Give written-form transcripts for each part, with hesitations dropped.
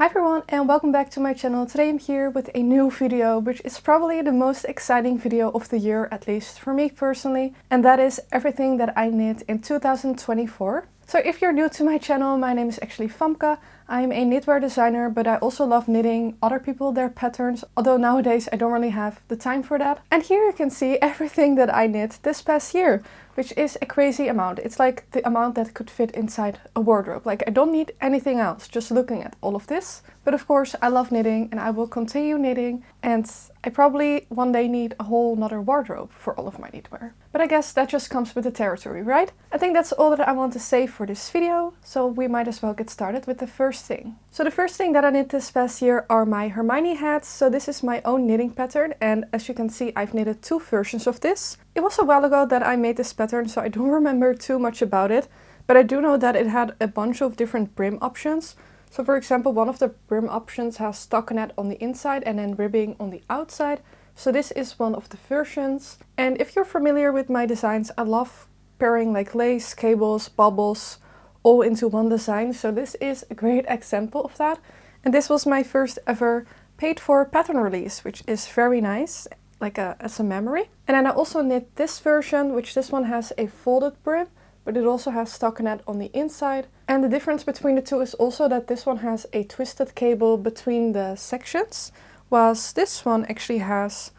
Hi everyone and welcome back to my channel. Today I'm here with a new video, which is probably the most exciting video of the year, at least for me personally. And that is everything that I knit in 2024. So if you're new to my channel, my name is actually Famke. I'm a knitwear designer, but I also love knitting other people their patterns, although nowadays I don't really have the time for that. And here you can see everything that I knit this past year, which is a crazy amount. It's like the amount that could fit inside a wardrobe. Like I don't need anything else just looking at all of this. But of course I love knitting and I will continue knitting, and I probably one day need a whole nother wardrobe for all of my knitwear. But I guess that just comes with the territory, right? I think that's all that I want to say for this video, so we might as well get started with the first thing. So the first thing that I knit this past year are my Hermione hats. So this is my own knitting pattern, and as you can see I've knitted two versions of this. It was a while ago that I made this pattern, so I don't remember too much about it, but I do know that it had a bunch of different brim options. So for example, one of the brim options has stockinette on the inside and then ribbing on the outside. So this is one of the versions. And if you're familiar with my designs, I love pairing like lace, cables, bubbles all into one design. So this is a great example of that. And this was my first ever paid for pattern release, which is very nice, like as a memory. And then I also knit this version, which this one has a folded brim, but it also has stockinette on the inside. And the difference between the two is also that this one has a twisted cable between the sections, whilst this one actually has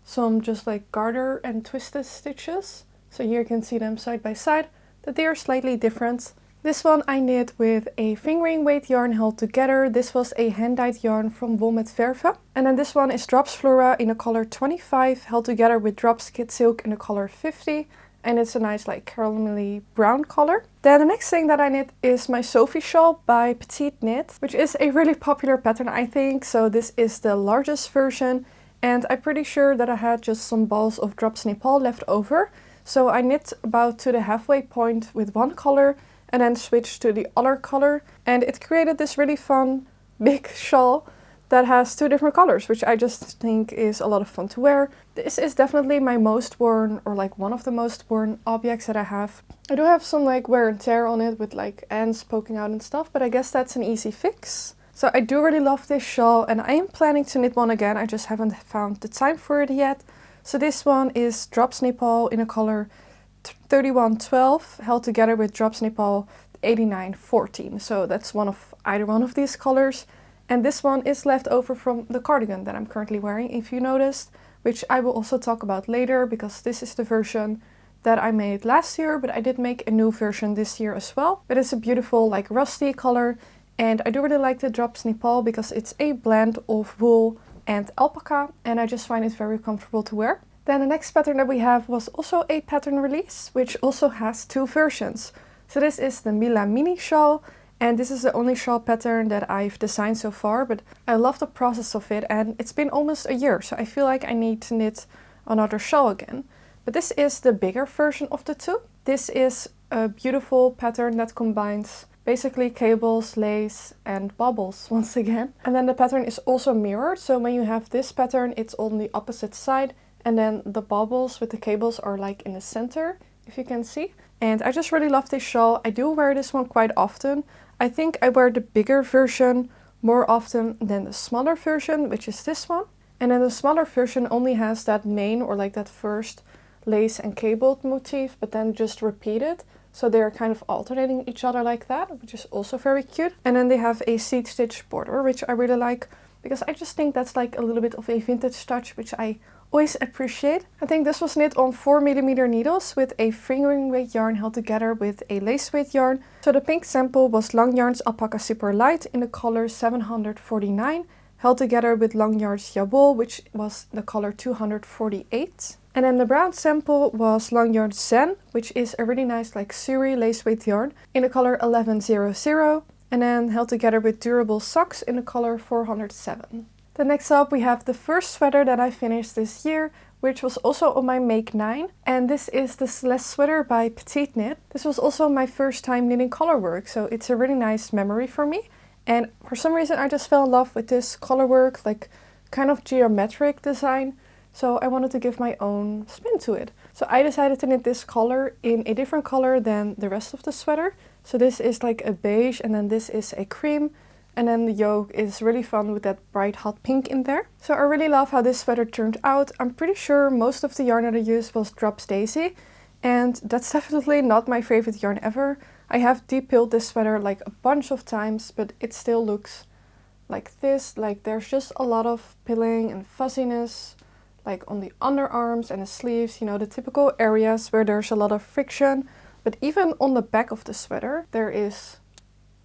some just like garter and twisted stitches. So here you can see them side by side, that they are slightly different. This one I knit with a fingering weight yarn held together. This was a hand-dyed yarn from Wool met Verve. And then this one is Drops Flora in the color 25, held together with Drops Kid Silk in the color 50. And it's a nice like caramelly brown color. Then the next thing that I knit is my Sophie shawl by Petite knit, which is a really popular pattern I think. So this is the largest version, and I'm pretty sure that I had just some balls of Drops Nepal left over. So I knit about to the halfway point with one color and then switched to the other color, and it created this really fun big shawl that has two different colors, which I just think is a lot of fun to wear. This is definitely my most worn, or like one of the most worn objects that I have. I do have some like wear and tear on it with like ends poking out and stuff, but I guess that's an easy fix. So I do really love this shawl, and I am planning to knit one again. I just haven't found the time for it yet. So this one is Drops Nepal in a color 3112, held together with Drops Nepal 8914. So that's one of either one of these colors. And this one is left over from the cardigan that I'm currently wearing, if you noticed, which I will also talk about later, because this is the version that I made last year, but I did make a new version this year as well. But it's a beautiful like rusty color, and I do really like the Drops Nepal because it's a blend of wool and alpaca, and I just find it very comfortable to wear. Then the next pattern that we have was also a pattern release, which also has two versions. So this is the Mila mini shawl. And this is the only shawl pattern that I've designed so far, but I love the process of it, and it's been almost a year, so I feel like I need to knit another shawl again. But this is the bigger version of the two. This is a beautiful pattern that combines basically cables, lace and bubbles once again. And then the pattern is also mirrored, so when you have this pattern it's on the opposite side, and then the bubbles with the cables are like in the center, if you can see. And I just really love this shawl. I do wear this one quite often. I think I wear the bigger version more often than the smaller version, which is this one. And then the smaller version only has that main, or like that first lace and cabled motif, but then just repeated. So they're kind of alternating each other like that, which is also very cute. And then they have a seed stitch border, which I really like, because I just think that's like a little bit of a vintage touch, which I always appreciate. I think this was knit on 4mm needles with a fingering weight yarn held together with a lace weight yarn. So the pink sample was Long Yarn's Alpaca Superlight in the color 749, held together with Long Yarn's Jawoll, which was the color 248. And then the brown sample was Long Yarn's Zen, which is a really nice like Suri lace weight yarn in the color 1100, and then held together with Durable Socks in the color 407. Then next up we have the first sweater that I finished this year, which was also on my Make 9. And this is the Celeste sweater by Petite knit. This was also my first time knitting colorwork, so it's a really nice memory for me. And for some reason I just fell in love with this colorwork, like kind of geometric design. So I wanted to give my own spin to it. So I decided to knit this color in a different color than the rest of the sweater. So this is like a beige, and then this is a cream. And then the yoke is really fun with that bright hot pink in there. So I really love how this sweater turned out. I'm pretty sure most of the yarn that I used was Drops Daisy. And that's definitely not my favorite yarn ever. I have deep pilled this sweater like a bunch of times, but it still looks like this. Like there's just a lot of pilling and fuzziness, like on the underarms and the sleeves, you know, the typical areas where there's a lot of friction. But even on the back of the sweater, there is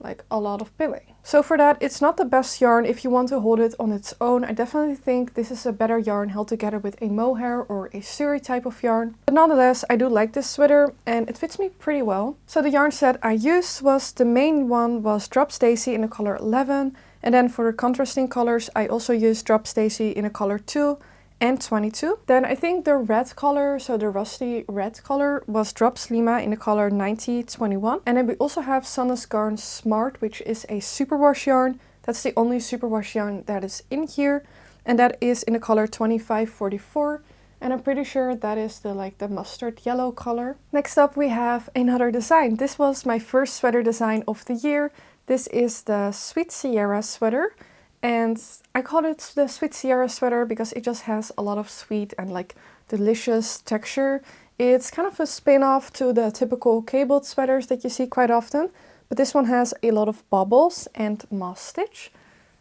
like a lot of pilling. So for that, it's not the best yarn if you want to hold it on its own. I definitely think this is a better yarn held together with a mohair or a suri type of yarn. But nonetheless, I do like this sweater and it fits me pretty well. So the yarn set I used was, the main one was Drops Daisy in the color 11. And then for the contrasting colors, I also used Drops Daisy in the color 2 and 22. Then I think the red color, so the rusty red color, was Drops Lima in the color 9021. And then we also have Sandnes Garn Smart, which is a superwash yarn. That's the only superwash yarn that is in here, and that is in the color 2544. And I'm pretty sure that is the mustard yellow color. Next up we have another design. This was my first sweater design of the year. This is the Sweet Sierra sweater. And I call it the Sweet Sierra sweater because it just has a lot of sweet and like delicious texture. It's kind of a spin-off to the typical cabled sweaters that you see quite often, but this one has a lot of bubbles and moss stitch.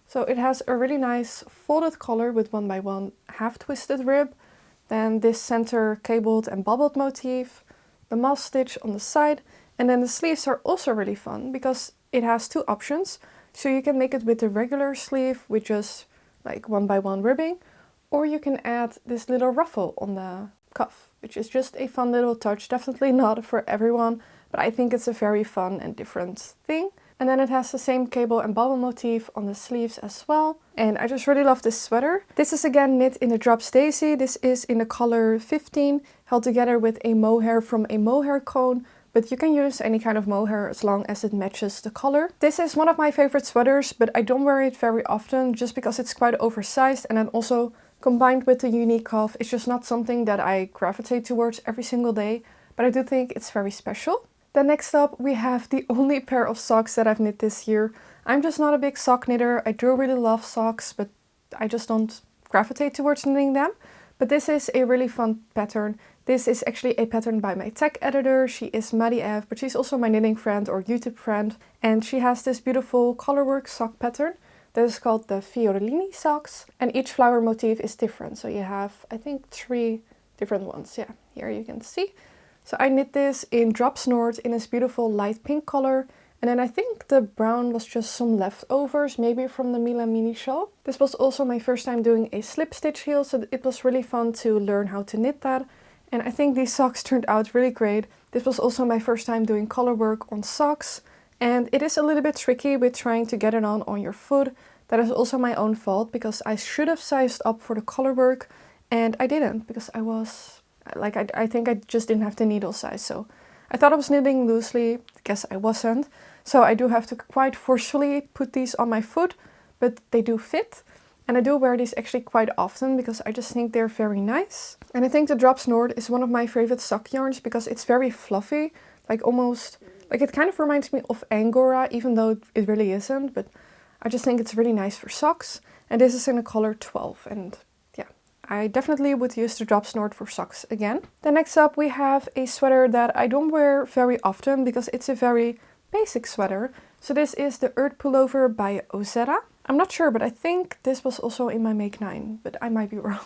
So it has a really nice folded collar with 1x1 half twisted rib, then this center cabled and bubbled motif, the moss stitch on the side, and then the sleeves are also really fun because it has two options. So you can make it with the regular sleeve with just like 1x1 ribbing, or you can add this little ruffle on the cuff, which is just a fun little touch. Definitely not for everyone, but I think it's a very fun and different thing. And then it has the same cable and bubble motif on the sleeves as well. And I just really love this sweater. This is again knit in the Drops Daisy. This is in the color 15, held together with a mohair from a mohair cone. But you can use any kind of mohair as long as it matches the color. This is one of my favorite sweaters, but I don't wear it very often just because it's quite oversized, and then also combined with the unique cuff, it's just not something that I gravitate towards every single day, but I do think it's very special. Then next up we have the only pair of socks that I've knit this year. I'm just not a big sock knitter. I do really love socks, but I just don't gravitate towards knitting them. But this is a really fun pattern. This is actually a pattern by my tag editor. She is Maddie F, but she's also my knitting friend or YouTube friend. And she has this beautiful colorwork sock pattern that is called the Fiorellini Socks. And each flower motif is different. So you have, I think, 3 different ones. Yeah, here you can see. So I knit this in Drops North in this beautiful light pink color. And then I think the brown was just some leftovers, maybe from the Mila mini shawl. This was also my first time doing a slip stitch heel, so it was really fun to learn how to knit that. And I think these socks turned out really great. This was also my first time doing color work on socks. And it is a little bit tricky with trying to get it on your foot. That is also my own fault because I should have sized up for the color work and I didn't because I was, I think I just didn't have the needle size. So I thought I was knitting loosely, I guess I wasn't. So I do have to quite forcefully put these on my foot, but they do fit. And I do wear these actually quite often because I just think they're very nice. And I think the Drops North is one of my favorite sock yarns because it's very fluffy, like almost, like it kind of reminds me of Angora, even though it really isn't, but I just think it's really nice for socks. And this is in the color 12, and yeah, I definitely would use the Drops North for socks again. Then next up we have a sweater that I don't wear very often because it's a very basic sweater. So this is the Earth Pullover by Ozera. I'm not sure, but I think this was also in my Make 9, but I might be wrong.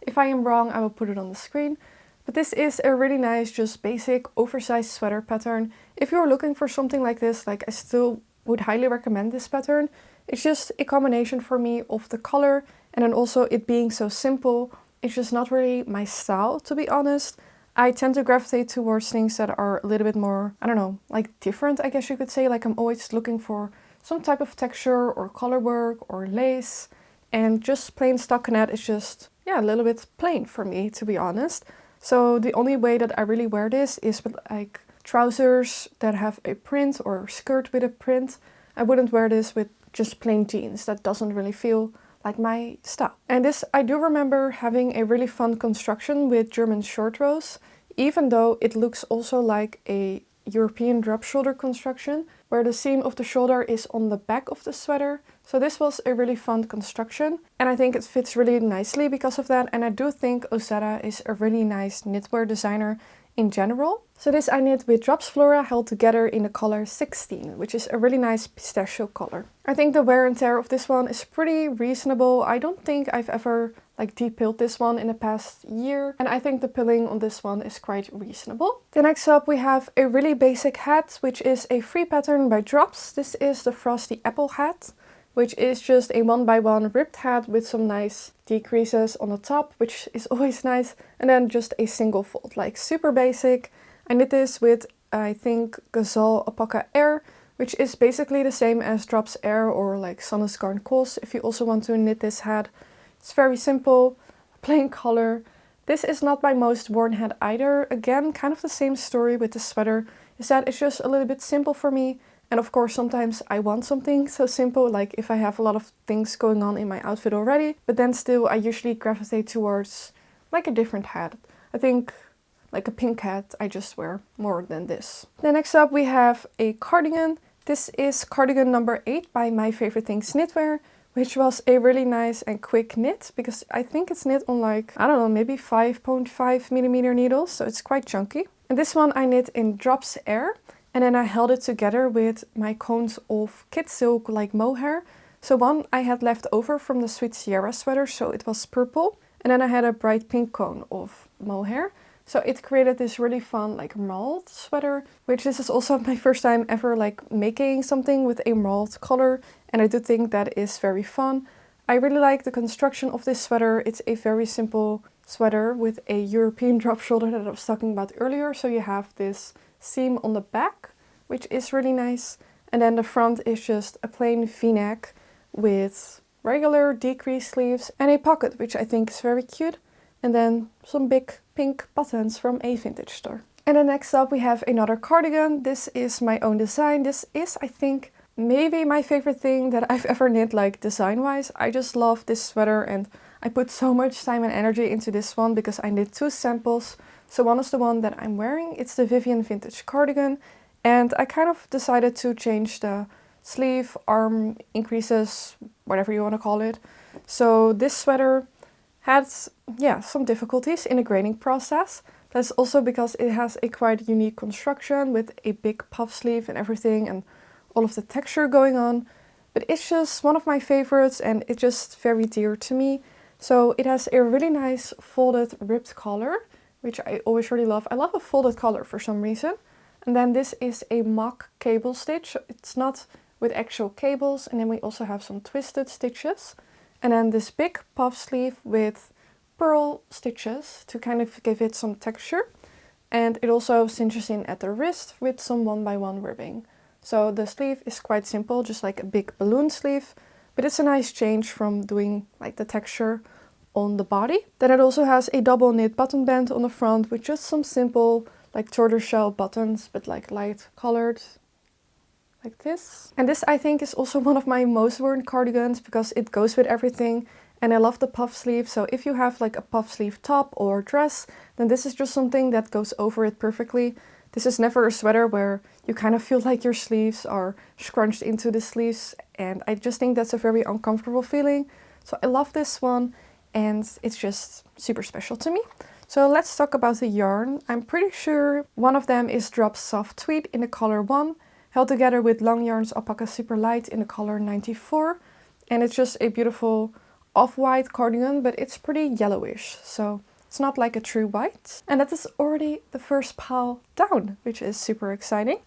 If I am wrong, I will put it on the screen. But this is a really nice, just basic, oversized sweater pattern. If you're looking for something like this, like I still would highly recommend this pattern. It's just a combination for me of the color and then also it being so simple. It's just not really my style, to be honest. I tend to gravitate towards things that are a little bit more, I don't know, like different, I guess you could say. Like I'm always looking for some type of texture or color work or lace, and just plain stockinette is just, yeah, a little bit plain for me, to be honest. So the only way that I really wear this is with like trousers that have a print or skirt with a print. I wouldn't wear this with just plain jeans. That doesn't really feel like my style. And this, I do remember having a really fun construction with German short rows, even though it looks also like a European drop shoulder construction. where the seam of the shoulder is on the back of the sweater. So this was a really fun construction, and I think it fits really nicely because of that. And I do think Ozara is a really nice knitwear designer in general. So this I knit with Drops Flora held together in the color 16, which is a really nice pistachio color. I think the wear and tear of this one is pretty reasonable. I don't think I've ever like de-pilled this one in the past year, and I think the pilling on this one is quite reasonable. Then next up we have a really basic hat, which is a free pattern by Drops. This is the Frosty Apple hat, which is just a 1x1 ribbed hat with some nice decreases on the top, which is always nice, and then just a single fold, like super basic. I knit this with, I think, Jawoll Alpaca Air, which is basically the same as Drops Air or like Sandnes Garn Cos if you also want to knit this hat. It's very simple, plain color. This is not my most worn hat either. Again, kind of the same story with the sweater, is that it's just a little bit simple for me. And of course, sometimes I want something so simple, like if I have a lot of things going on in my outfit already, but then still I usually gravitate towards like a different hat. I think like a pink hat I just wear more than this. Then next up we have a cardigan. This is cardigan number 8 by My Favorite Things Knitwear, which was a really nice and quick knit because I think it's knit on like, I don't know, maybe 5.5mm needles, so it's quite chunky. And this one I knit in Drops Air. And then I held it together with my cones of kid silk like mohair. So one I had left over from the Sweet Sierra sweater, so it was purple. And then I had a bright pink cone of mohair. So it created this really fun like malt sweater, which this is also my first time ever like making something with a malt color. And I do think that is very fun. I really like the construction of this sweater. It's a very simple sweater with a European drop shoulder that I was talking about earlier. So you have this seam on the back, which is really nice, and then the front is just a plain v-neck with regular decreased sleeves and a pocket, which I think is very cute, and then some big pink buttons from a vintage store. And then next up we have another cardigan. This is my own design. This is, I think, maybe my favorite thing that I've ever knit, like design wise. I just love this sweater, and I put so much time and energy into this one because I knit 2 samples. So one is the one that I'm wearing, it's the Vivian vintage cardigan, and I kind of decided to change the sleeve, arm increases, whatever you want to call it. So this sweater had, some difficulties in the graining process. That's also because it has a quite unique construction with a big puff sleeve and everything and all of the texture going on. But it's just one of my favorites and it's just very dear to me. So it has a really nice folded ribbed collar, which I always really love. I love a folded collar for some reason. And then this is a mock cable stitch. It's not with actual cables. And then we also have some twisted stitches. And then this big puff sleeve with purl stitches to kind of give it some texture. And it also cinches in at the wrist with some 1x1 ribbing. So the sleeve is quite simple, just like a big balloon sleeve. But it's a nice change from doing like the texture on the body. Then it also has a double knit button band on the front with just some simple like tortoiseshell buttons, but like light colored, like this. And this I think is also one of my most worn cardigans because it goes with everything. And I love the puff sleeve, so if you have like a puff sleeve top or dress, then this is just something that goes over it perfectly. This is never a sweater where you kind of feel like your sleeves are scrunched into the sleeves, and I just think that's a very uncomfortable feeling. So I love this one. And it's just super special to me. So let's talk about the yarn. I'm pretty sure one of them is Drops Soft Tweed in the color 1, held together with Long Yarn's Alpaca Superlight in the color 94. And it's just a beautiful off-white cardigan, but it's pretty yellowish, so it's not like a true white. And that is already the first pile down, which is super exciting.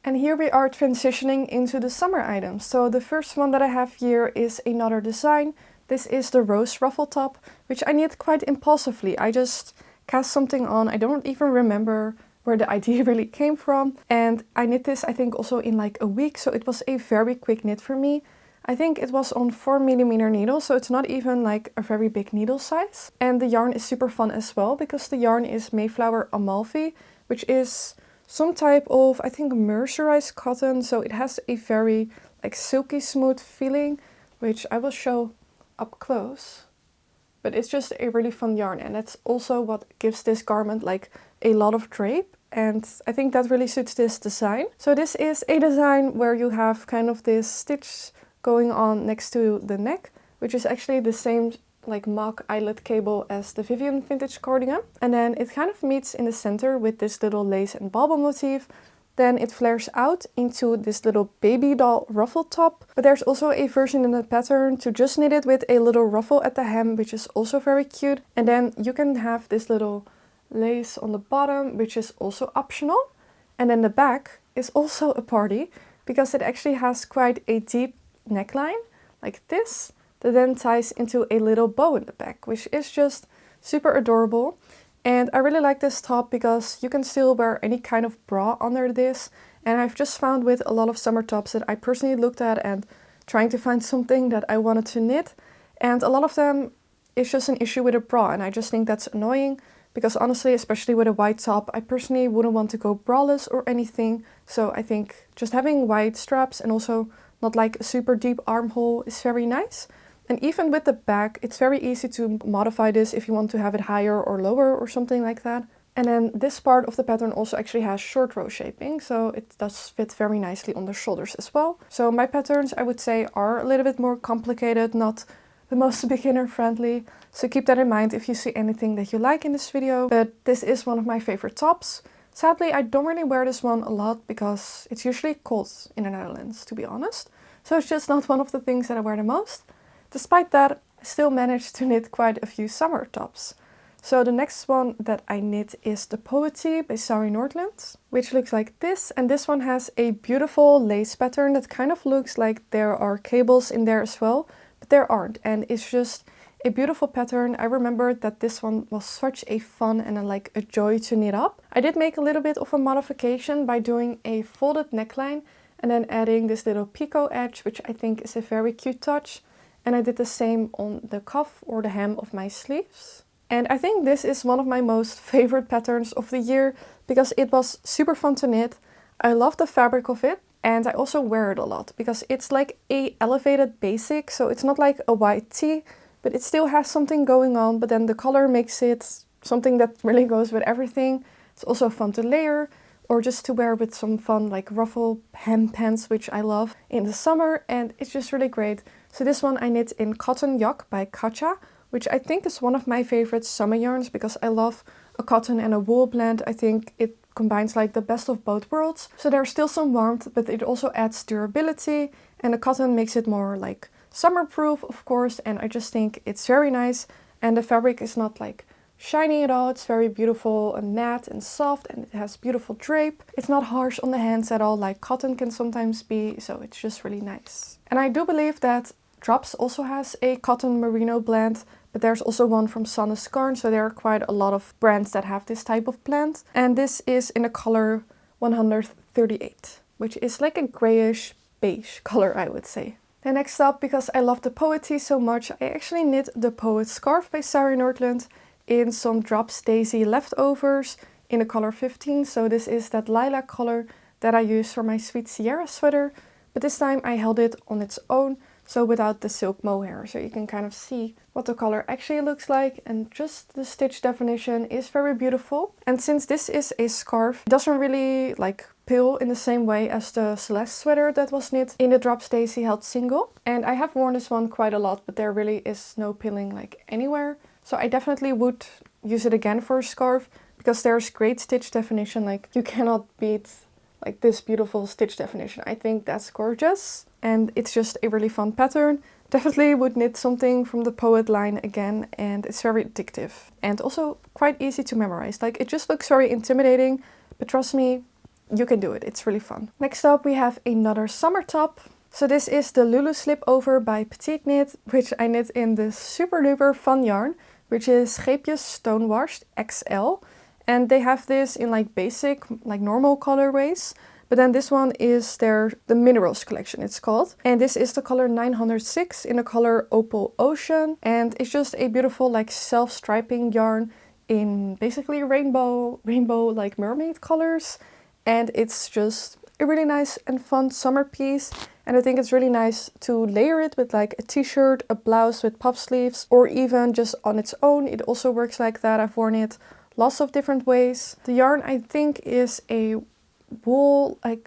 And here we are transitioning into the summer items. So the first one that I have here is another design. This is the rose ruffle top, which I knit quite impulsively. I just cast something on. I don't even remember where the idea really came from. And I knit this, I think, also in like a week. So it was a very quick knit for me. I think it was on 4mm needle, so it's not even like a very big needle size. And the yarn is super fun as well, because the yarn is Mayflower Amalfi, which is some type of, I think, mercerized cotton. So it has a very like silky smooth feeling, which I will show up close. But it's just a really fun yarn, and that's also what gives this garment like a lot of drape. and I think that really suits this design. So this is a design where you have kind of this stitch going on next to the neck, which is actually the same like mock eyelet cable as the Vivian vintage cardigan. And then it kind of meets in the center with this little lace and bauble motif. Then it flares out into this little baby doll ruffle top. But there's also a version in the pattern to just knit it with a little ruffle at the hem, which is also very cute. And then you can have this little lace on the bottom, which is also optional. And then the back is also a party because it actually has quite a deep neckline like this that then ties into a little bow in the back, which is just super adorable. And I really like this top because you can still wear any kind of bra under this. And I've just found with a lot of summer tops that I personally looked at and trying to find something that I wanted to knit. And a lot of them is just an issue with a bra, and I just think that's annoying. Because honestly, especially with a white top, I personally wouldn't want to go braless or anything. So I think just having white straps and also not like a super deep armhole is very nice. And even with the back, it's very easy to modify this if you want to have it higher or lower or something like that. And then this part of the pattern also actually has short row shaping, so it does fit very nicely on the shoulders as well. So my patterns, I would say, are a little bit more complicated, not the most beginner friendly. So keep that in mind if you see anything that you like in this video. But this is one of my favorite tops. Sadly, I don't really wear this one a lot because it's usually cold in the Netherlands, to be honest. So it's just not one of the things that I wear the most. Despite that, I still managed to knit quite a few summer tops. So the next one that I knit is the Petite by Sari Nordland, which looks like this. And this one has a beautiful lace pattern that kind of looks like there are cables in there as well, but there aren't. And it's just a beautiful pattern. I remember that this one was such a fun and like a joy to knit up. I did make a little bit of a modification by doing a folded neckline and then adding this little picot edge, which I think is a very cute touch. And I did the same on the cuff or the hem of my sleeves. And I think this is one of my most favorite patterns of the year because it was super fun to knit. I love the fabric of it, and I also wear it a lot because it's like a elevated basic. So it's not like a white tee, but it still has something going on, but then the color makes it something that really goes with everything. It's also fun to layer or just to wear with some fun like ruffle hem pants, which I love in the summer, and it's just really great. So this one I knit in Cotton Yak by Katja, which I think is one of my favorite summer yarns because I love a cotton and a wool blend. I think it combines like the best of both worlds. So there's still some warmth, but it also adds durability, and the cotton makes it more like summer proof, of course, and I just think it's very nice. And the fabric is not like shiny at all. It's very beautiful and matte and soft, and it has beautiful drape. It's not harsh on the hands at all like cotton can sometimes be, so it's just really nice. And I do believe that Drops also has a cotton merino blend, but there's also one from Sandnes Garn, so there are quite a lot of brands that have this type of blend. And this is in the color 138, which is like a grayish beige color, I would say. And next up, because I love the Petite so much, I actually knit the Poet Scarf by Sari Nordland in some Drops Daisy leftovers in the color 15. So this is that lilac color that I used for my Sweet Sierra sweater, but this time I held it on its own, so without the silk mohair. So you can kind of see what the color actually looks like, and just the stitch definition is very beautiful. And since this is a scarf, it doesn't really like pill in the same way as the Celeste sweater that was knit in the Drops Daisy held single. And I have worn this one quite a lot, but there really is no pilling like anywhere. So I definitely would use it again for a scarf because there's great stitch definition. Like you cannot beat like this beautiful stitch definition. I think that's gorgeous. And it's just a really fun pattern. Definitely would knit something from the Poet line again, and it's very addictive. And also quite easy to memorize. Like it just looks very intimidating, but trust me, you can do it. It's really fun. Next up we have another summer top. So this is the Lulu Slipover by Petite Knit, which I knit in the super duper fun yarn, which is Scheepjes Stonewashed XL. And they have this in like basic, like normal colorways. But then this one is the Minerals collection, it's called. And this is the color 906 in the color Opal Ocean. And it's just a beautiful like self-striping yarn in basically rainbow like mermaid colors. And it's just a really nice and fun summer piece. And I think it's really nice to layer it with like a t-shirt, a blouse with puff sleeves, or even just on its own. It also works like that. I've worn it lots of different ways. The yarn I think is a wool, I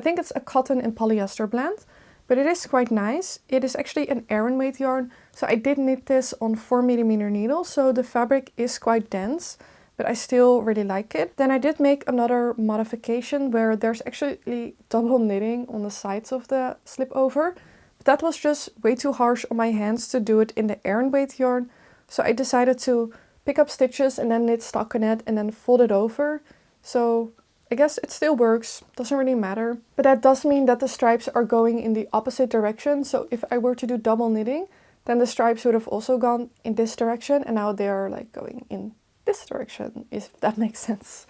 think it's a cotton and polyester blend, but it is quite nice. It is actually an Aran weight yarn, so I did knit this on 4mm needles, so the fabric is quite dense, but I still really like it. Then I did make another modification where there's actually double knitting on the sides of the slipover, but that was just way too harsh on my hands to do it in the Aran weight yarn, so I decided to pick up stitches and then knit stockinette and then fold it over. So I guess it still works, doesn't really matter. But that does mean that the stripes are going in the opposite direction, so if I were to do double knitting, then the stripes would have also gone in this direction, and now they are like going in this direction, if that makes sense.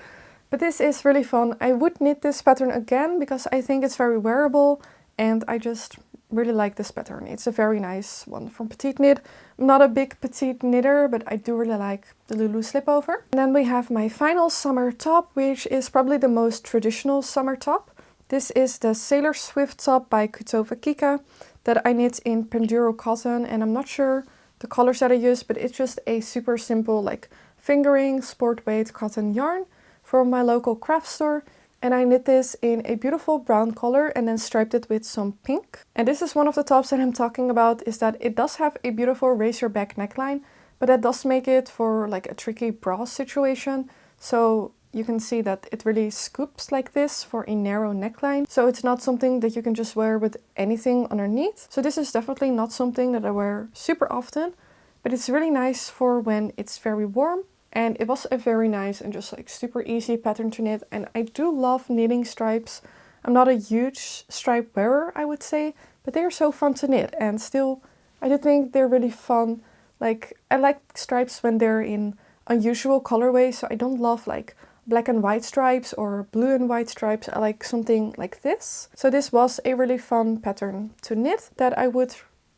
But this is really fun. I would knit this pattern again because I think it's very wearable and I just really like this pattern. It's a very nice one from Petite knit. I'm not a big Petite knitter, but I do really like the Lulu slipover. And then we have my final summer top, which is probably the most traditional summer top. This is the Sailor Swift top by Kutova Kika that I knit in Penduro cotton, and I'm not sure the colors that I use, but it's just a super simple like fingering sport weight cotton yarn from my local craft store. And I knit this in a beautiful brown color and then striped it with some pink. And this is one of the tops that I'm talking about, is that it does have a beautiful racer back neckline, but that does make it for like a tricky bra situation. So you can see that it really scoops like this for a narrow neckline. So it's not something that you can just wear with anything underneath. So this is definitely not something that I wear super often, but it's really nice for when it's very warm. And it was a very nice and just like super easy pattern to knit. And I do love knitting stripes. I'm not a huge stripe wearer, I would say, but they are so fun to knit. And still, I do think they're really fun. Like, I like stripes when they're in unusual colorways. So I don't love like black and white stripes or blue and white stripes. I like something like this. So this was a really fun pattern to knit that I would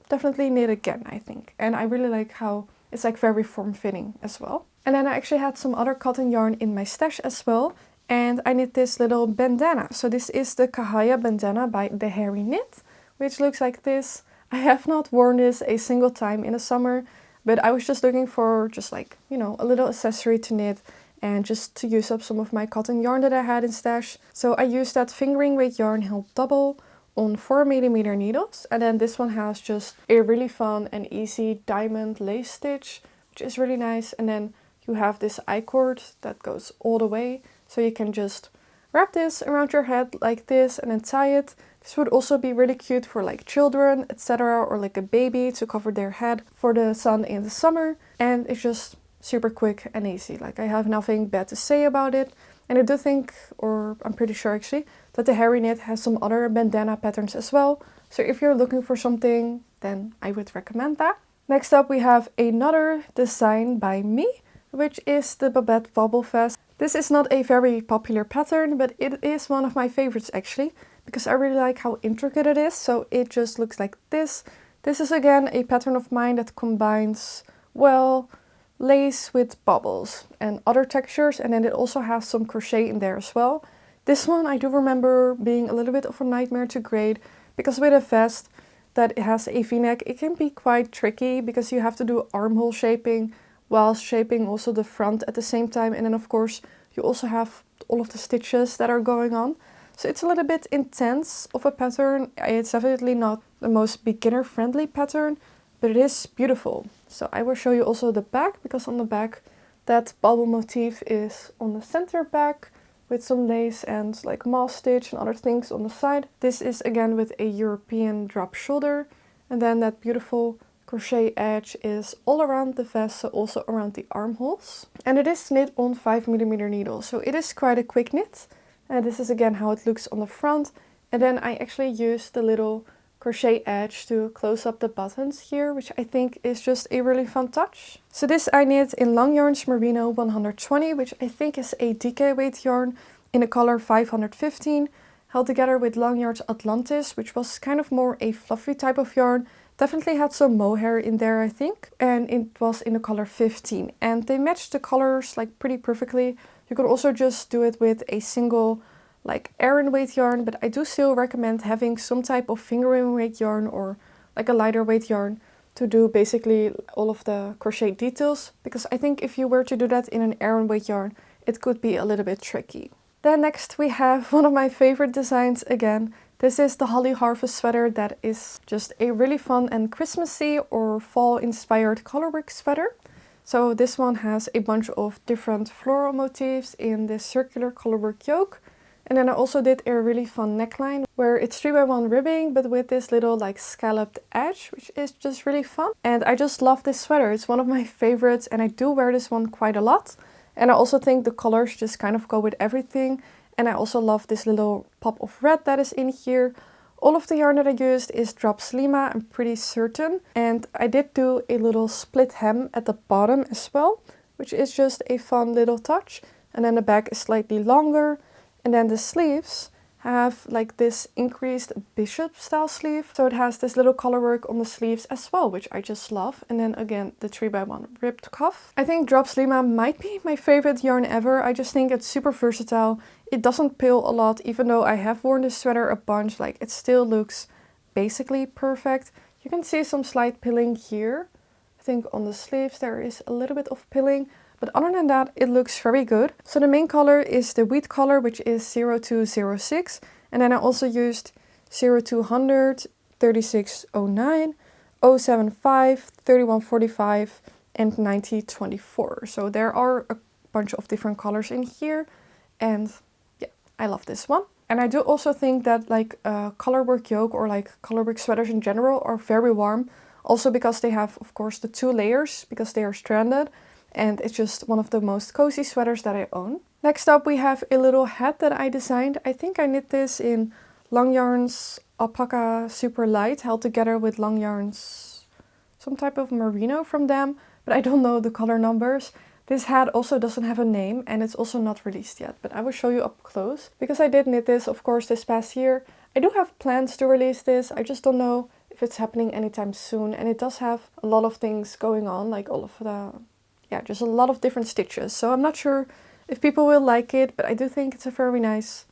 definitely knit again, I think. And I really like how it's like very form-fitting as well. And then I actually had some other cotton yarn in my stash as well. And I knit this little bandana. So this is the Kahaya bandana by The Hairy Knit, which looks like this. I have not worn this a single time in the summer, but I was just looking for just like, you know, a little accessory to knit and just to use up some of my cotton yarn that I had in stash. So I used that fingering weight yarn held double on 4mm needles. And then this one has just a really fun and easy diamond lace stitch, which is really nice. And then you have this I-cord that goes all the way, so you can just wrap this around your head like this and then tie it. This would also be really cute for like children, etc., or like a baby to cover their head for the sun in the summer. And it's just super quick and easy. Like, I have nothing bad to say about it. And I do think, or I'm pretty sure actually, that the Hairy Knit has some other bandana patterns as well. So if you're looking for something, then I would recommend that. Next up we have another design by me, which is the Babette Bobble Vest. This is not a very popular pattern, but it is one of my favorites actually, because I really like how intricate it is. So it just looks like this. This is again a pattern of mine that combines, well, lace with bubbles and other textures, and then it also has some crochet in there as well. This one I do remember being a little bit of a nightmare to grade, because with a vest that has a v-neck, it can be quite tricky because you have to do armhole shaping while shaping also the front at the same time. And then of course you also have all of the stitches that are going on. So it's a little bit intense of a pattern. It's definitely not the most beginner friendly pattern, but it is beautiful. So I will show you also the back, because on the back that bubble motif is on the center back with some lace and like moss stitch and other things on the side. This is again with a European drop shoulder, and then that beautiful crochet edge is all around the vest, so also around the armholes. And it is knit on 5mm needles, so it is quite a quick knit. And this is again how it looks on the front. And then I actually used the little crochet edge to close up the buttons here, which I think is just a really fun touch. So this I knit in Long Yarns Merino 120, which I think is a DK weight yarn in the color 515, held together with Long Yarns Atlantis, which was kind of more a fluffy type of yarn. Definitely had some mohair in there, I think, and it was in the color 15. And they matched the colors like pretty perfectly. You could also just do it with a single like Aran weight yarn, but I do still recommend having some type of fingering weight yarn or like a lighter weight yarn to do basically all of the crochet details, because I think if you were to do that in an Aran weight yarn, it could be a little bit tricky. Then next we have one of my favorite designs again. This is the Holly Harvest sweater that is just a really fun and Christmassy or fall inspired colorwork sweater. So this one has a bunch of different floral motifs in this circular colorwork yoke. And then I also did a really fun neckline where it's 3x1 ribbing, but with this little like scalloped edge, which is just really fun. And I just love this sweater. It's one of my favorites and I do wear this one quite a lot. And I also think the colors just kind of go with everything. And I also love this little pop of red that is in here. All of the yarn that I used is Drops Lima, I'm pretty certain. And I did do a little split hem at the bottom as well, which is just a fun little touch. And then the back is slightly longer. And then the sleeves have like this increased bishop style sleeve. So it has this little colorwork on the sleeves as well, which I just love. And then again, the 3x1 ribbed cuff. I think Drops Lima might be my favorite yarn ever. I just think it's super versatile. It doesn't pill a lot, even though I have worn this sweater a bunch, like it still looks basically perfect. You can see some slight pilling here. I think on the sleeves there is a little bit of pilling, but other than that, it looks very good. So the main color is the wheat color, which is 0206. And then I also used 0200, 3609, 075, 3145, and 9024. So there are a bunch of different colors in here. And I love this one. And I do also think that like colorwork yoke or like colorwork sweaters in general are very warm. Also because they have, of course, the 2 layers because they are stranded. And it's just one of the most cozy sweaters that I own. Next up we have a little hat that I designed. I think I knit this in Long Yarn's Alpaca Superlight, held together with Long Yarn's some type of merino from them. But I don't know the color numbers. This hat also doesn't have a name and it's also not released yet, but I will show you up close. Because I did knit this, of course, this past year. I do have plans to release this. I just don't know if it's happening anytime soon. And it does have a lot of things going on, like all of the, just a lot of different stitches. So I'm not sure if people will like it, but I do think it's a very nice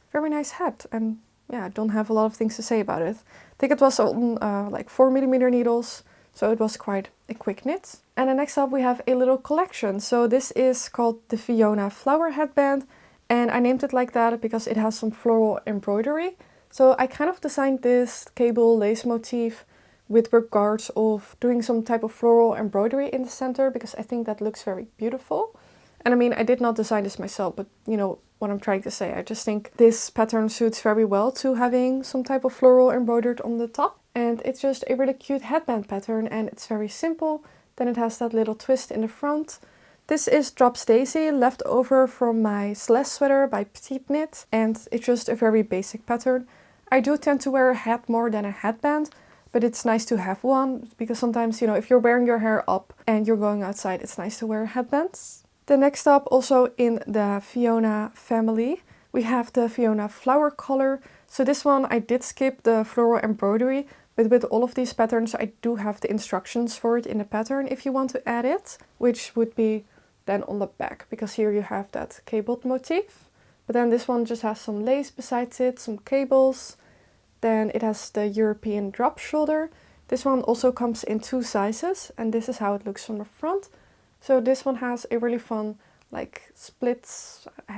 hat. And yeah, I don't have a lot of things to say about it. I think it was on like 4mm needles. So it was quite a quick knit. And then next up we have a little collection. So this is called the Fiona flower headband. And I named it like that because it has some floral embroidery. So I kind of designed this cable lace motif with regards of doing some type of floral embroidery in the center, because I think that looks very beautiful. And I mean, I did not design this myself, but you know what I'm trying to say. I just think this pattern suits very well to having some type of floral embroidered on the top. And it's just a really cute headband pattern and it's very simple. Then it has that little twist in the front. This is Drops Daisy, left over from my Celeste sweater by Petite knit. And it's just a very basic pattern. I do tend to wear a hat more than a headband, but it's nice to have one. Because sometimes, you know, if you're wearing your hair up and you're going outside, it's nice to wear headbands. Then next up, also in the Fiona family, we have the Fiona flower color. So this one I did skip the floral embroidery. But with all of these patterns, I do have the instructions for it in the pattern if you want to add it, which would be then on the back, because here you have that cabled motif. But then this one just has some lace besides it, some cables. Then it has the European drop shoulder. This one also comes in 2 sizes, and this is how it looks from the front. So this one has a really fun, like split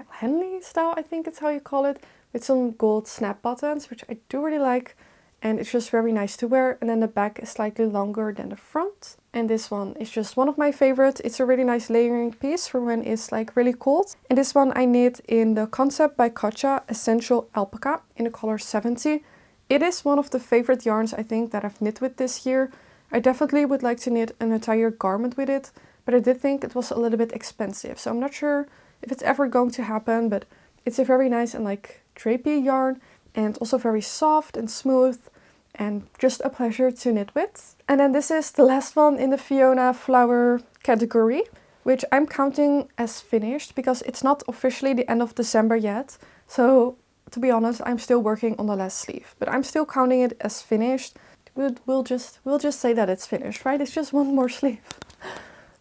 Henley style, I think it's how you call it, with some gold snap buttons, which I do really like. And it's just very nice to wear. And then the back is slightly longer than the front. And this one is just one of my favorites. It's a really nice layering piece for when it's like really cold. And this one I knit in the Concept by Katja Essential Alpaca in the color 70. It is one of the favorite yarns I think that I've knit with this year. I definitely would like to knit an entire garment with it. But I did think it was a little bit expensive. So I'm not sure if it's ever going to happen. But it's a very nice and like drapey yarn. And also very soft and smooth and just a pleasure to knit with. And then this is the last one in the Fiona flower category, which I'm counting as finished because it's not officially the end of December yet. So to be honest, I'm still working on the last sleeve, but I'm still counting it as finished. We'll just say that it's finished, right? It's just one more sleeve.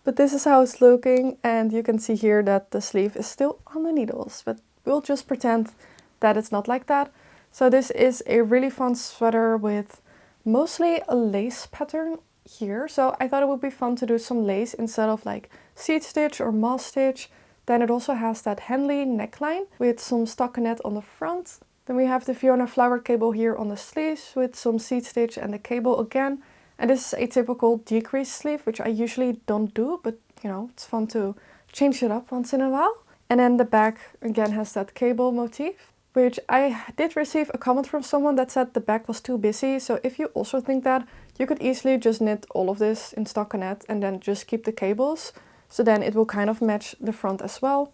But this is how it's looking, and you can see here that the sleeve is still on the needles, but we'll just pretend that it's not like that. So this is a really fun sweater with mostly a lace pattern here. So I thought it would be fun to do some lace instead of like seed stitch or moss stitch. Then it also has that Henley neckline with some stockinette on the front. Then we have the Fiona flower cable here on the sleeves with some seed stitch and the cable again. And this is a typical decrease sleeve, which I usually don't do, but you know, it's fun to change it up once in a while. And then the back again has that cable motif, which I did receive a comment from someone that said the back was too busy. So if you also think that, you could easily just knit all of this in stockinette and then just keep the cables. So then it will kind of match the front as well.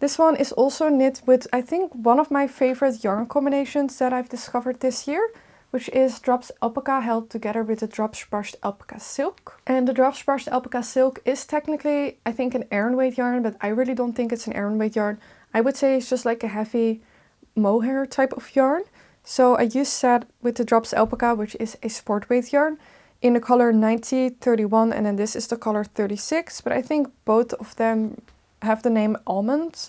This one is also knit with, I think, one of my favorite yarn combinations that I've discovered this year, which is drops alpaca held together with the drops brushed alpaca silk. And the drops brushed alpaca silk is technically, I think, an Aran weight yarn, but I really don't think it's an Aran weight yarn. I would say it's just like a heavy mohair type of yarn. So I used that with the drops alpaca, which is a sport weight yarn, in the color 9031, and then this is the color 36, but I think both of them have the name almond.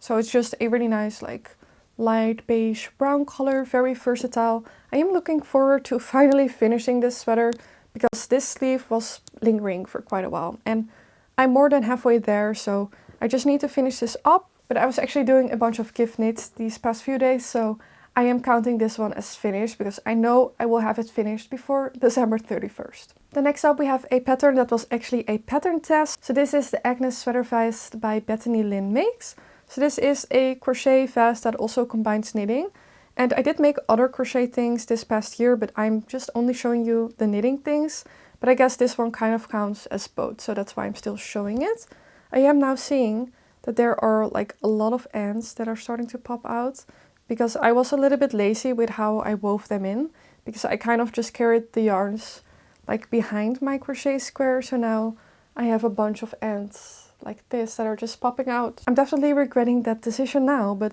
So it's just a really nice like light beige brown color, very versatile. I am looking forward to finally finishing this sweater because this sleeve was lingering for quite a while and I'm more than halfway there, so I just need to finish this up. But I was actually doing a bunch of gift knits these past few days, so I am counting this one as finished because I know I will have it finished before December 31st. The next up we have a pattern that was actually a pattern test. So this is the Agnes sweater vest by Bethany Lynn Makes. So this is a crochet vest that also combines knitting. And I did make other crochet things this past year, but I'm just only showing you the knitting things. But I guess this one kind of counts as both, so that's why I'm still showing it. I am now seeing that there are like a lot of ends that are starting to pop out, because I was a little bit lazy with how I wove them in, because I kind of just carried the yarns like behind my crochet square. So now I have a bunch of ends like this that are just popping out. I'm definitely regretting that decision now, but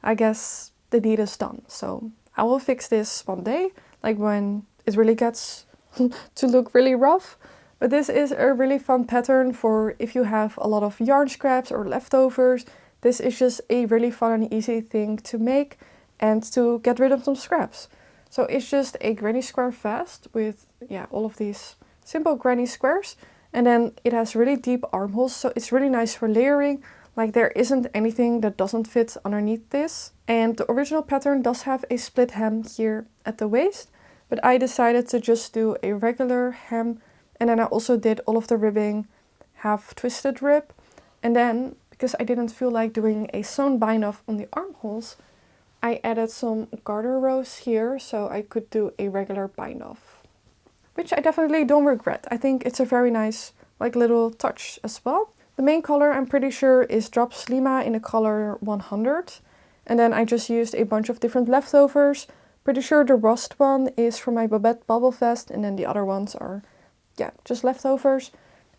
I guess the deed is done. So I will fix this one day, like when it really gets to look really rough. But this is a really fun pattern for if you have a lot of yarn scraps or leftovers. This is just a really fun and easy thing to make and to get rid of some scraps. So it's just a granny square vest with all of these simple granny squares. And then it has really deep armholes, so it's really nice for layering. Like there isn't anything that doesn't fit underneath this. And the original pattern does have a split hem here at the waist, but I decided to just do a regular hem. And then I also did all of the ribbing half twisted rib. And then, because I didn't feel like doing a sewn bind off on the armholes, I added some garter rows here so I could do a regular bind off, which I definitely don't regret. I think it's a very nice like little touch as well. The main color I'm pretty sure is drops Lima in the color 100. And then I just used a bunch of different leftovers. Pretty sure the rust one is from my Babette bubble vest, and then the other ones are just leftovers.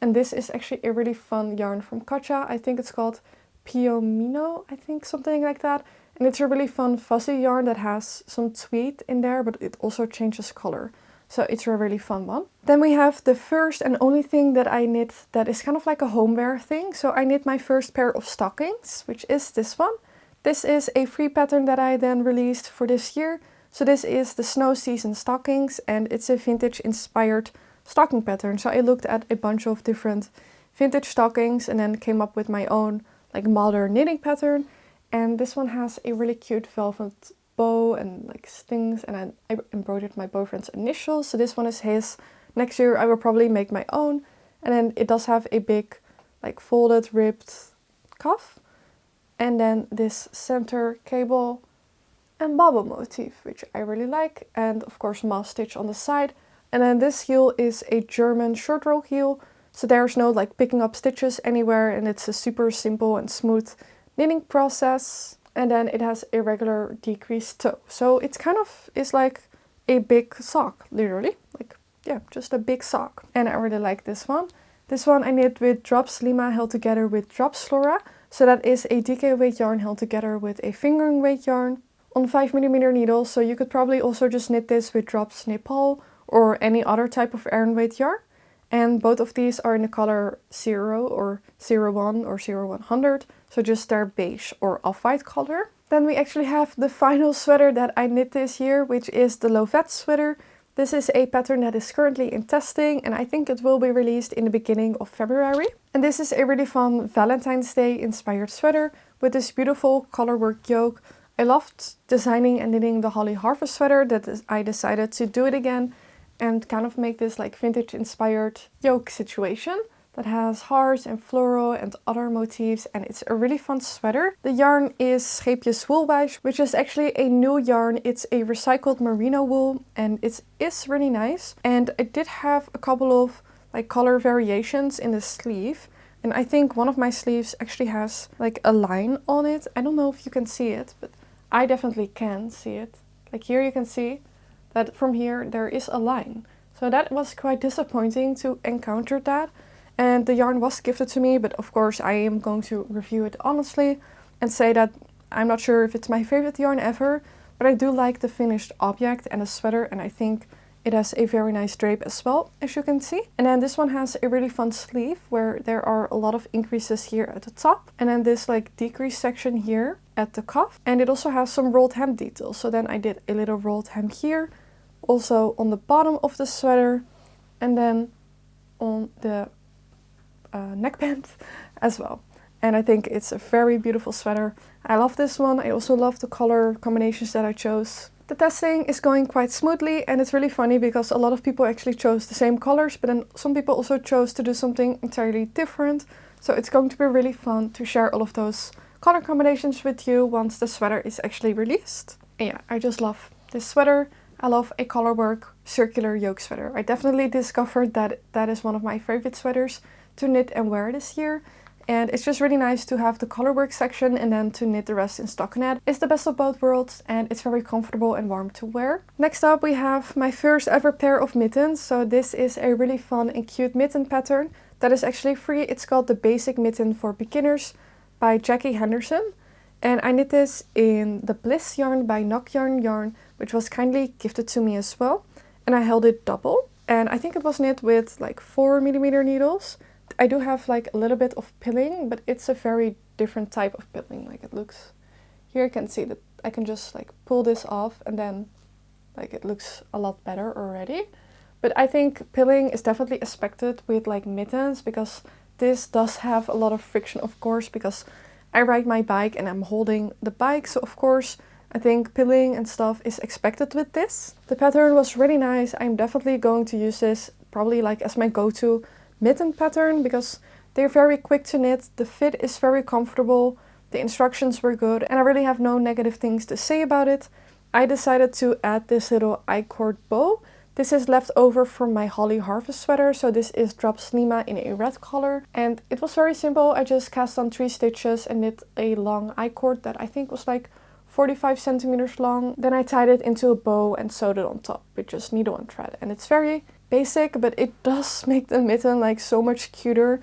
And this is actually a really fun yarn from Katja. I think it's called Piomino, I think, something like that. And it's a really fun fuzzy yarn that has some tweed in there, but it also changes color. So it's a really fun one. Then we have the first and only thing that I knit that is kind of like a homeware thing. So I knit my first pair of stockings, which is this one. This is a free pattern that I then released for this year. So this is the snow season stockings, and it's a vintage inspired stocking pattern. So I looked at a bunch of different vintage stockings and then came up with my own like modern knitting pattern. And this one has a really cute velvet bow and like stings, and I embroidered my boyfriend's initials. So this one is his. Next year I will probably make my own. And then it does have a big like folded ribbed cuff, and then this center cable and bubble motif, which I really like, and of course moss stitch on the side. And then this heel is a German short row heel, so there's no like picking up stitches anywhere, and it's a super simple and smooth knitting process. And then it has a regular decreased toe, so it's kind of is like a big sock, literally, like just a big sock. And I really like this one. This one I knit with drops Lima held together with drops Flora, so that is a DK weight yarn held together with a fingering weight yarn on 5mm needles. So you could probably also just knit this with drops Nepal or any other type of Aran weight yarn. And both of these are in the color 0 or 01 or 0100, so just their beige or off-white color. Then we actually have the final sweater that I knit this year, which is the Lovelette sweater. This is a pattern that is currently in testing and I think it will be released in the beginning of February. And this is a really fun Valentine's Day inspired sweater with this beautiful colorwork yoke. I loved designing and knitting the Holly Harvest sweater that I decided to do it again and kind of make this like vintage inspired yoke situation that has hearts and floral and other motifs, and it's a really fun sweater. The yarn is Scheepjes Woolwijs, which is actually a new yarn. It's a recycled merino wool and it is really nice. And I did have a couple of like color variations in the sleeve. And I think one of my sleeves actually has like a line on it. I don't know if you can see it, but I definitely can see it. Like here you can see that from here there is a line. So that was quite disappointing to encounter that. And the yarn was gifted to me, but of course I am going to review it honestly and say that I'm not sure if it's my favorite yarn ever, but I do like the finished object and the sweater, and I think it has a very nice drape as well, as you can see. And then this one has a really fun sleeve where there are a lot of increases here at the top, and then this like decrease section here at the cuff. And it also has some rolled hem details. So then I did a little rolled hem here, also on the bottom of the sweater, and then on the neckband as well. And I think it's a very beautiful sweater. I love this one. I also love the color combinations that I chose. The testing is going quite smoothly, and it's really funny because a lot of people actually chose the same colors, but then some people also chose to do something entirely different. So it's going to be really fun to share all of those color combinations with you once the sweater is actually released. And yeah, I just love this sweater. I love a colorwork circular yoke sweater. I definitely discovered that that is one of my favorite sweaters to knit and wear this year, and it's just really nice to have the colorwork section and then to knit the rest in stockinette. It's the best of both worlds and it's very comfortable and warm to wear. Next up we have my first ever pair of mittens. So this is a really fun and cute mitten pattern that is actually free. It's called the Basic Mitten for Beginners by Jackie Henderson, and I knit this in the Bliss yarn by Knock Yarn, which was kindly gifted to me as well, and I held it double, and I think it was knit with like 4mm needles. I do have like a little bit of pilling, but it's a very different type of pilling. Like it looks, here you can see that I can just like pull this off and then like it looks a lot better already. But I think pilling is definitely expected with like mittens, because this does have a lot of friction, of course, because I ride my bike and I'm holding the bike. So of course I think pilling and stuff is expected with this. The pattern was really nice. I'm definitely going to use this probably like as my go-to mitten pattern because they're very quick to knit, the fit is very comfortable, the instructions were good, and I really have no negative things to say about it. I decided to add this little I-cord bow. This is left over from my Holly Harvest sweater, so this is Drops Lima in a red color, and it was very simple. I just cast on 3 stitches and knit a long I-cord that I think was like 45 centimeters long. Then I tied it into a bow and sewed it on top with just needle and thread, and it's very basic, but it does make the mitten like so much cuter,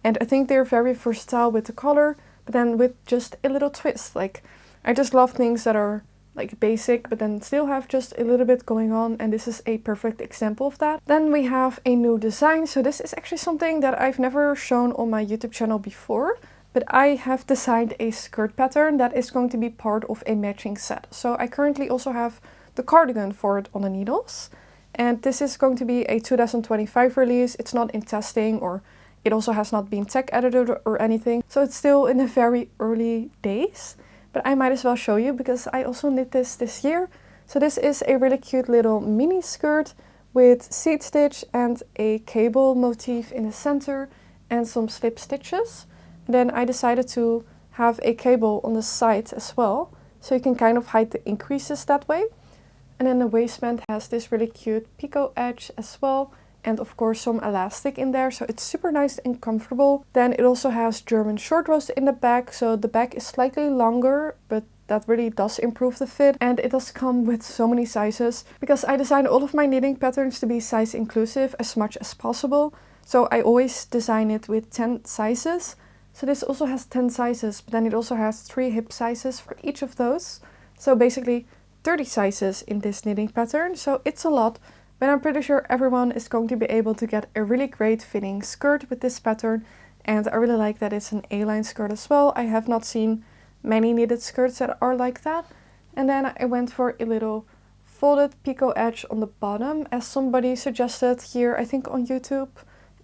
and I think they're very versatile with the color, but then with just a little twist. Like I just love things that are like basic but then still have just a little bit going on, and this is a perfect example of that. Then we have a new design. So this is actually something that I've never shown on my YouTube channel before, but I have designed a skirt pattern that is going to be part of a matching set. So I currently also have the cardigan for it on the needles. And this is going to be a 2025 release. It's not in testing, or it also has not been tech edited or anything. So it's still in the very early days. But I might as well show you because I also knit this year. So this is a really cute little mini skirt with seed stitch and a cable motif in the center and some slip stitches. And then I decided to have a cable on the side as well, so you can kind of hide the increases that way. And then the waistband has this really cute picot edge as well, and of course some elastic in there, so it's super nice and comfortable. Then it also has German short rows in the back, so the back is slightly longer, but that really does improve the fit. And it does come with so many sizes, because I designed all of my knitting patterns to be size inclusive as much as possible. So I always design it with 10 sizes. So this also has 10 sizes, but then it also has 3 hip sizes for each of those. So basically 30 sizes in this knitting pattern, so it's a lot, but I'm pretty sure everyone is going to be able to get a really great fitting skirt with this pattern, and I really like that it's an A-line skirt as well. I have not seen many knitted skirts that are like that. And then I went for a little folded picot edge on the bottom, as somebody suggested here, I think on YouTube.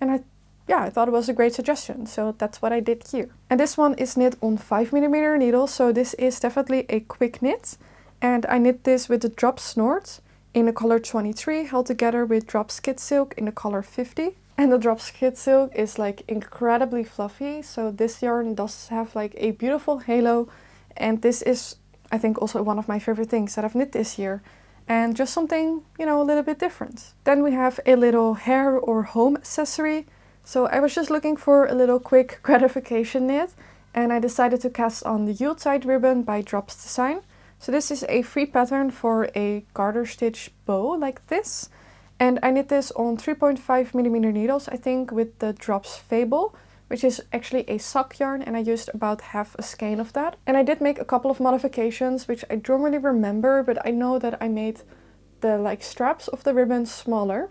And I thought it was a great suggestion, so that's what I did here. And this one is knit on 5mm needle, so this is definitely a quick knit. And I knit this with the drop snort in the color 23, held together with drop skid silk in the color 50. And the drop skid silk is like incredibly fluffy, so this yarn does have like a beautiful halo. And this is, I think, also one of my favorite things that I've knit this year. And just something, you know, a little bit different. Then we have a little hair or home accessory. So I was just looking for a little quick gratification knit, and I decided to cast on the Yuletide ribbon by Drops Design. So this is a free pattern for a garter stitch bow like this. And I knit this on 3.5mm needles, I think, with the Drops Fable, which is actually a sock yarn, and I used about half a skein of that. And I did make a couple of modifications, which I don't really remember, but I know that I made the straps of the ribbon smaller.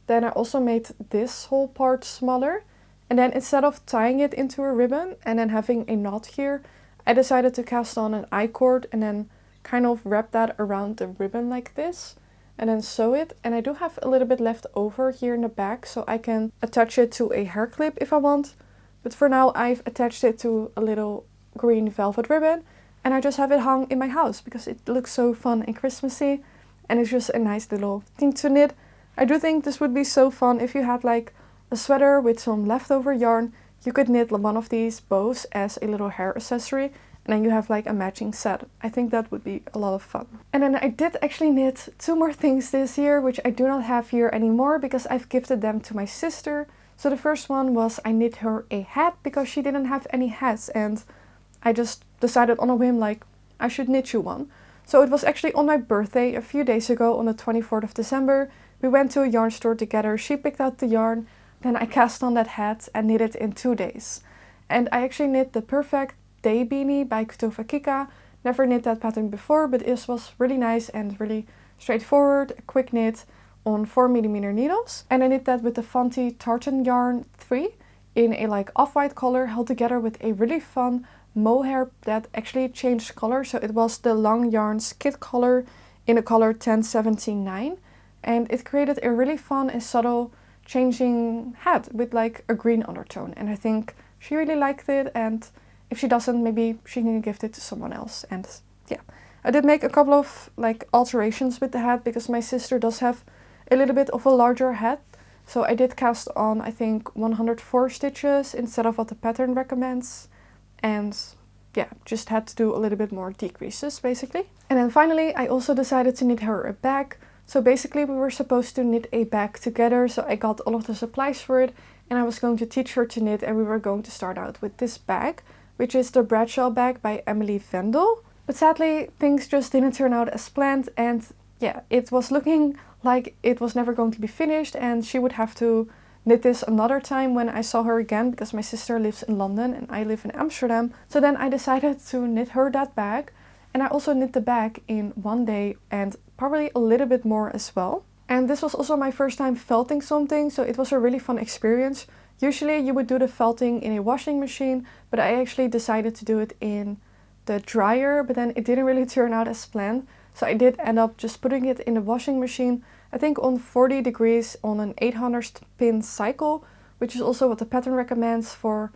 Then I also made this whole part smaller. And then instead of tying it into a ribbon and then having a knot here, I decided to cast on an I-cord and then kind of wrap that around the ribbon like this. And then sew it. And I do have a little bit left over here in the back, so I can attach it to a hair clip if I want. But for now I've attached it to a little green velvet ribbon. And I just have it hung in my house because it looks so fun and Christmassy. And it's just a nice little thing to knit. I do think this would be so fun if you had like a sweater with some leftover yarn. You could knit one of these bows as a little hair accessory. And then you have like a matching set. I think that would be a lot of fun. And then I did actually knit 2 more things this year, which I do not have here anymore because I've gifted them to my sister. So the first one was I knit her a hat because she didn't have any hats. And I just decided on a whim like I should knit you one. So it was actually on my birthday a few days ago on the 24th of December. We went to a yarn store together. She picked out the yarn. Then I cast on that hat and knit it in 2 days. And I actually knit the perfect day beanie by Kutofa Kika. Never knit that pattern before, but this was really nice and really straightforward, a quick knit on 4mm needles. And I knit that with the Fanti Tartan Yarn 3 in a like off-white color, held together with a really fun mohair that actually changed color. So it was the long yarn skid color in the color 1079, and it created a really fun and subtle changing hat with like a green undertone. And I think she really liked it, and if she doesn't, maybe she can gift it to someone else. And yeah, I did make a couple of like alterations with the hat because my sister does have a little bit of a larger hat. So I did cast on, I think, 104 stitches instead of what the pattern recommends. And yeah, just had to do a little bit more decreases basically. And then finally, I also decided to knit her a bag. So basically we were supposed to knit a bag together. So I got all of the supplies for it and I was going to teach her to knit, and we were going to start out with this bag, which is the Bradshaw bag by Emily Vendel. But sadly, things just didn't turn out as planned, and yeah, it was looking like it was never going to be finished, and she would have to knit this another time when I saw her again, because my sister lives in London and I live in Amsterdam. So then I decided to knit her that bag, and I also knit the bag in 1 day and probably a little bit more as well. And this was also my first time felting something, so it was a really fun experience. Usually you would do the felting in a washing machine, but I actually decided to do it in the dryer, but then it didn't really turn out as planned. So I did end up just putting it in the washing machine, I think on 40 degrees on an 800 pin cycle, which is also what the pattern recommends, for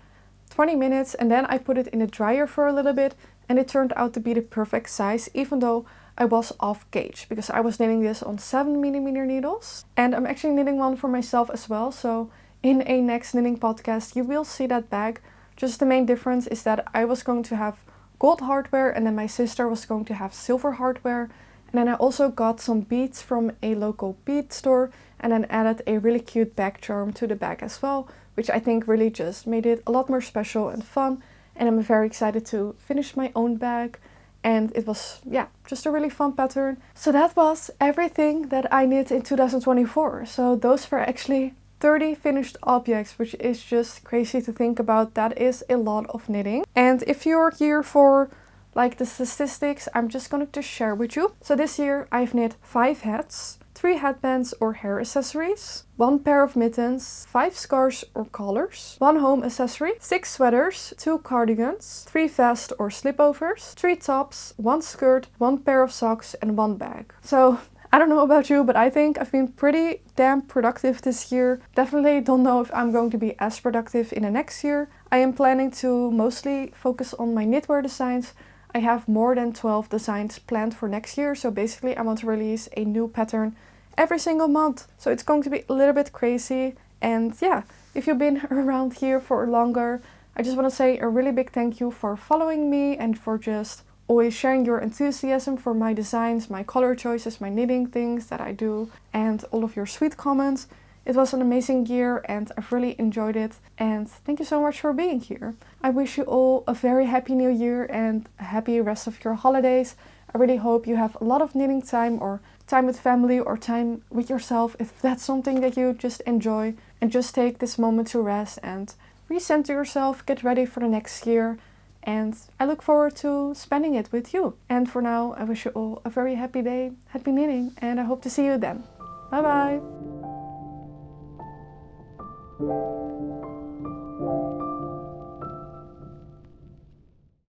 20 minutes. And then I put it in the dryer for a little bit, and it turned out to be the perfect size, even though I was off gauge because I was knitting this on 7mm needles. And I'm actually knitting one for myself as well. So in a next knitting podcast, you will see that bag. Just the main difference is that I was going to have gold hardware, and then my sister was going to have silver hardware. And then I also got some beads from a local bead store, and then added a really cute bag charm to the bag as well, which I think really just made it a lot more special and fun. And I'm very excited to finish my own bag. And it was, yeah, just a really fun pattern. So that was everything that I knit in 2024. So those were actually 30 finished objects, which is just crazy to think about. That is a lot of knitting. And if you're here for like the statistics, I'm just going to share with you. So this year I've knit 5 hats, 3 headbands or hair accessories, 1 pair of mittens, 5 scarves or collars, 1 home accessory, 6 sweaters, 2 cardigans, 3 vests or slipovers, 3 tops, 1 skirt, 1 pair of socks and 1 bag. So I don't know about you, but I think I've been pretty damn productive this year. Definitely don't know if I'm going to be as productive in the next year. I am planning to mostly focus on my knitwear designs. I have more than 12 designs planned for next year, so basically I want to release a new pattern every single month. So it's going to be a little bit crazy. And yeah, if you've been around here for longer, I just want to say a really big thank you for following me and for just always sharing your enthusiasm for my designs, my color choices, my knitting things that I do, and all of your sweet comments. It was an amazing year and I've really enjoyed it, and thank you so much for being here. I wish you all a very happy new year and a happy rest of your holidays. I really hope you have a lot of knitting time, or time with family, or time with yourself if that's something that you just enjoy, and just take this moment to rest and recenter yourself, get ready for the next year. And I look forward to spending it with you. And for now, I wish you all a very happy day, happy knitting, and I hope to see you then. Bye bye!